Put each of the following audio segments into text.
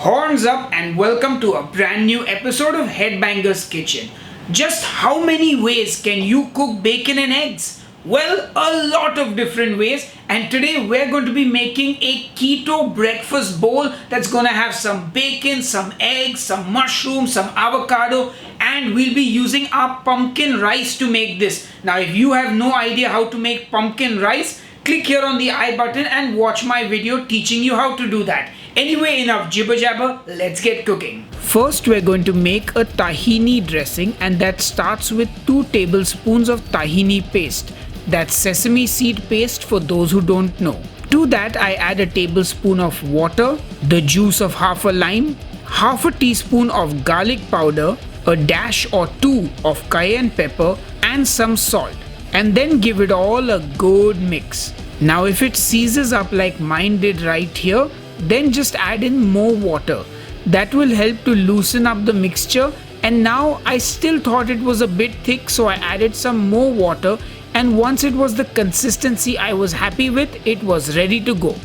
Horns up and welcome to a brand new episode of Headbangers Kitchen. Just how many ways can you cook bacon and eggs? Well, a lot of different ways, and today we're going to be making a keto breakfast bowl that's gonna have some bacon, some eggs, some mushrooms, some avocado, and we'll be using our pumpkin rice to make this. Now, if you have no idea how to make pumpkin rice, click here on the I button and watch my video teaching you how to do that. Anyway, enough jibber jabber, let's get cooking. First, we're going to make a tahini dressing, and that starts with 2 tablespoons of tahini paste. That's sesame seed paste for those who don't know. To that, I add a tablespoon of water, the juice of half a lime, half a teaspoon of garlic powder, a dash or 2 of cayenne pepper, and some salt. And then give it all a good mix. Now, if it seizes up like mine did right here, then just add in more water. That will help to loosen up the mixture, and now I still thought it was a bit thick, so I added some more water, and once it was the consistency I was happy with, it was ready to go.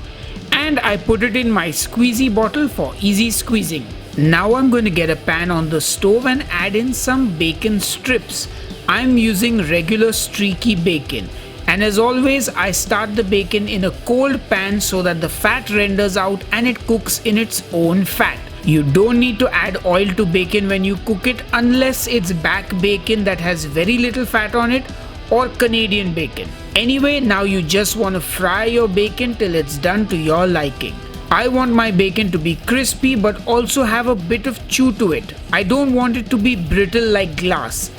And I put it in my squeezy bottle for easy squeezing. Now I'm going to get a pan on the stove and add in some bacon strips. I'm using regular streaky bacon. And as always, I start the bacon in a cold pan so that the fat renders out and it cooks in its own fat. You don't need to add oil to bacon when you cook it unless it's back bacon that has very little fat on it or Canadian bacon. Anyway, now you just want to fry your bacon till it's done to your liking. I want my bacon to be crispy but also have a bit of chew to it. I don't want it to be brittle like glass.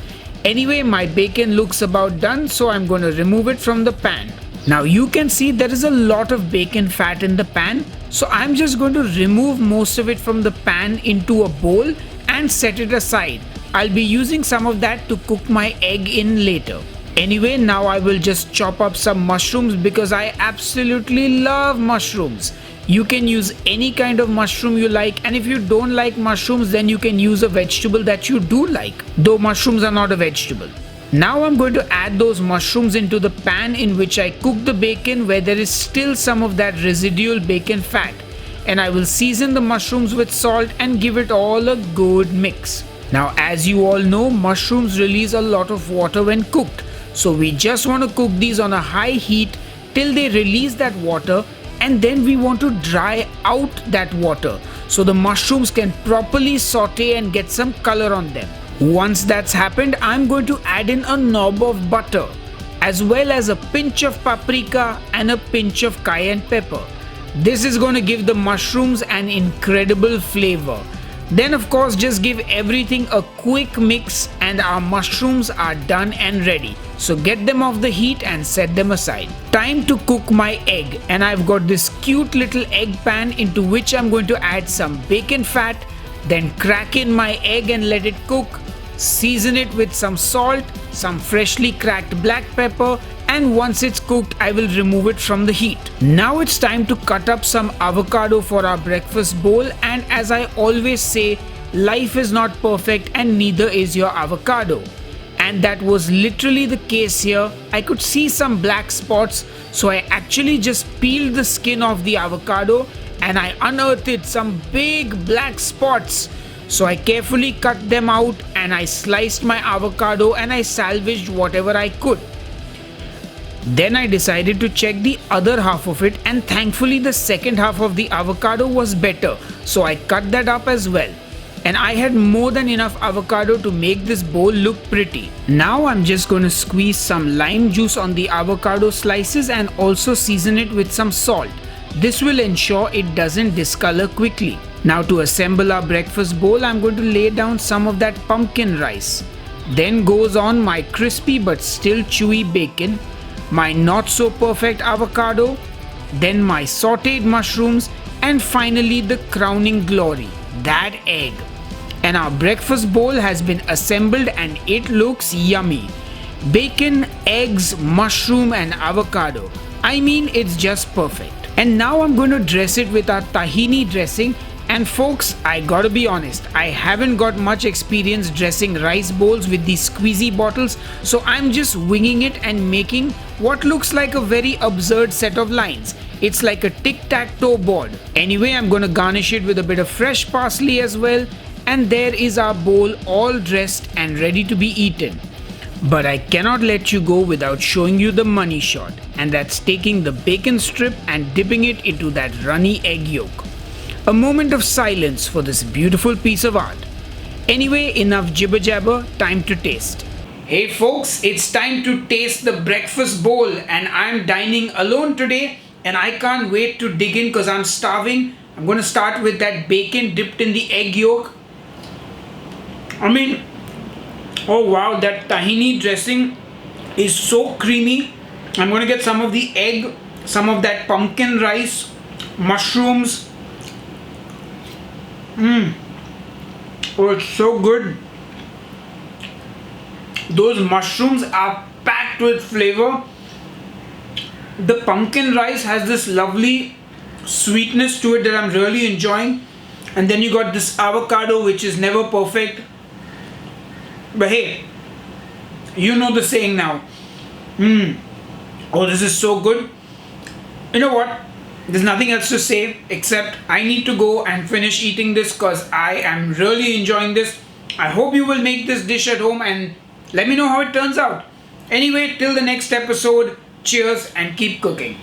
Anyway, my bacon looks about done, so I'm going to remove it from the pan. Now you can see there is a lot of bacon fat in the pan, so I'm just going to remove most of it from the pan into a bowl and set it aside. I'll be using some of that to cook my egg in later. Anyway, now I will just chop up some mushrooms because I absolutely love mushrooms. You can use any kind of mushroom you like, and if you don't like mushrooms, then you can use a vegetable that you do like, though mushrooms are not a vegetable. Now I'm going to add those mushrooms into the pan in which I cook the bacon, where there is still some of that residual bacon fat, and I will season the mushrooms with salt and give it all a good mix. Now, as you all know, mushrooms release a lot of water when cooked, so we just want to cook these on a high heat till they release that water, and then we want to dry out that water so the mushrooms can properly saute and get some color on them. Once that's happened, I'm going to add in a knob of butter as well as a pinch of paprika and a pinch of cayenne pepper. This is going to give the mushrooms an incredible flavor. Then of course just give everything a quick mix and our mushrooms are done and ready. So get them off the heat and set them aside. Time to cook my egg, and I've got this cute little egg pan into which I'm going to add some bacon fat, then crack in my egg and let it cook. Season it with some salt, some freshly cracked black pepper, and once it's cooked, I will remove it from the heat. Now it's time to cut up some avocado for our breakfast bowl, and as I always say, life is not perfect and neither is your avocado. And that was literally the case here. I could see some black spots, so I actually just peeled the skin off the avocado and I unearthed some big black spots. So I carefully cut them out and I sliced my avocado and I salvaged whatever I could. Then I decided to check the other half of it, and thankfully the second half of the avocado was better, so I cut that up as well. And I had more than enough avocado to make this bowl look pretty. Now I'm just going to squeeze some lime juice on the avocado slices and also season it with some salt. This will ensure it doesn't discolor quickly. Now to assemble our breakfast bowl, I'm going to lay down some of that pumpkin rice. Then goes on my crispy but still chewy bacon, my not so perfect avocado, then my sauteed mushrooms, and finally the crowning glory, that egg. And our breakfast bowl has been assembled and it looks yummy. Bacon, eggs, mushroom and avocado. I mean, it's just perfect. And now I'm going to dress it with our tahini dressing. And folks, I gotta be honest, I haven't got much experience dressing rice bowls with these squeezy bottles, so I'm just winging it and making what looks like a very absurd set of lines. It's like a tic-tac-toe board. Anyway, I'm gonna garnish it with a bit of fresh parsley as well. And there is our bowl all dressed and ready to be eaten. But I cannot let you go without showing you the money shot, and that's taking the bacon strip and dipping it into that runny egg yolk. A moment of silence for this beautiful piece of art. Anyway, enough jibber jabber, time to taste. Hey folks, it's time to taste the breakfast bowl, and I'm dining alone today and I can't wait to dig in because I'm starving. I'm gonna start with that bacon dipped in the egg yolk. Oh wow, that tahini dressing is so creamy. I'm going to get some of the egg, some of that pumpkin rice, mushrooms. Oh, it's so good. Those mushrooms are packed with flavor. The pumpkin rice has this lovely sweetness to it that I'm really enjoying. And then you got this avocado, which is never perfect. But hey, you know the saying now. Oh, this is so good. You know what? There's nothing else to say except I need to go and finish eating this because I am really enjoying this. I hope you will make this dish at home and let me know how it turns out. Anyway, till the next episode, cheers and keep cooking.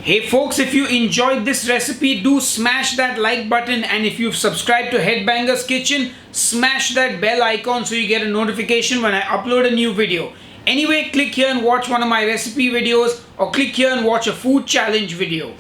Hey folks, if you enjoyed this recipe, do smash that like button, and if you've subscribed to Headbangers Kitchen, smash that bell icon so you get a notification when I upload a new video. Anyway, click here and watch one of my recipe videos, or click here and watch a food challenge video.